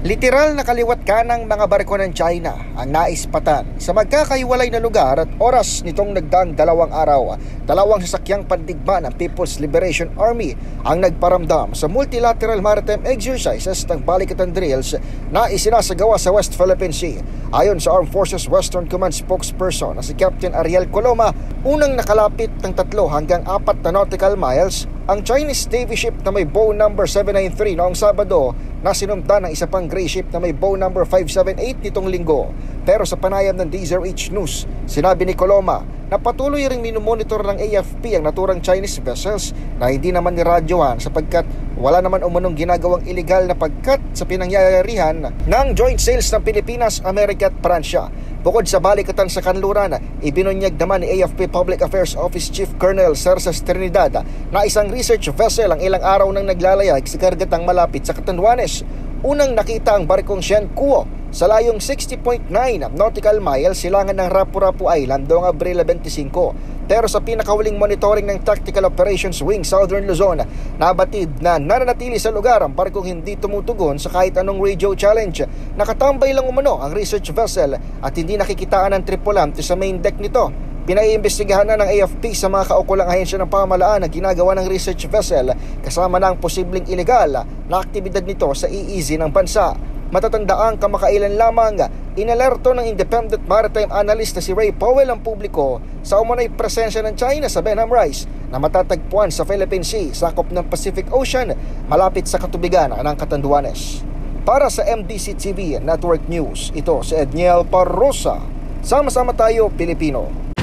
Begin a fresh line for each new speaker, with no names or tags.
Literal na kaliwat kanang mga barko ng China ang naispatan sa magkakaiwalay na lugar at oras nitong nagdaang 2 araw. 2 sasakyang pandigma ng People's Liberation Army ang nagparamdam sa multilateral maritime exercises ng balikatan drills na isinasagawa sa West Philippine Sea. Ayon sa Armed Forces Western Command spokesperson na si Captain Ariel Coloma, unang nakalapit ng 3 hanggang 4 na nautical miles ang Chinese Navy ship na may bow number 793 noong Sabado na sinumdan ng isa pang gray ship na may bow number 578 nitong linggo. Pero sa panayam ng DZRH News, sinabi ni Coloma na patuloy ring minumonitor ng AFP ang naturang Chinese vessels na hindi naman niradyohan sapagkat wala naman umunong ginagawang illegal na pagkat sa pinangyayarihan ng joint sales ng Pilipinas, Amerika at Pransya. Bukod sa balikatan sa kanluran, ibinunyag naman ni AFP Public Affairs Office Chief Colonel Cerces Trinidad na isang research vessel ang ilang araw nang naglalayag sa kargatang malapit sa Catanduanes. Unang nakita ang barkong Shenkuo sa layong 60.9 nautical miles silangan ng Rapu-Rapu Island noong Abril 25. Pero sa pinakahuling monitoring ng Tactical Operations Wing Southern Luzon, nabatid na nananatili sa lugar ang barkong hindi tumutugon sa kahit anong radio challenge. Nakatambay lang umano ang research vessel at hindi nakikitaan ng tripulante sa main deck nito. Pinaiimbestigahan na ng AFP sa mga kaukulang ahensya ng pamahalaan na ginagawa ng research vessel kasama ng posibleng ilegal na aktibidad nito sa EEZ ng bansa. Matatandaang kamakailan lamang inalerto ng independent maritime analyst na si Ray Powell ang publiko sa umano'y presensya ng China sa Benham Rice na matatagpuan sa Philippine Sea, sakop ng Pacific Ocean, malapit sa katubigan ng Catanduanes. Para sa MDC TV Network News, ito si Edniel Parrosa. Sama-sama tayo, Pilipino.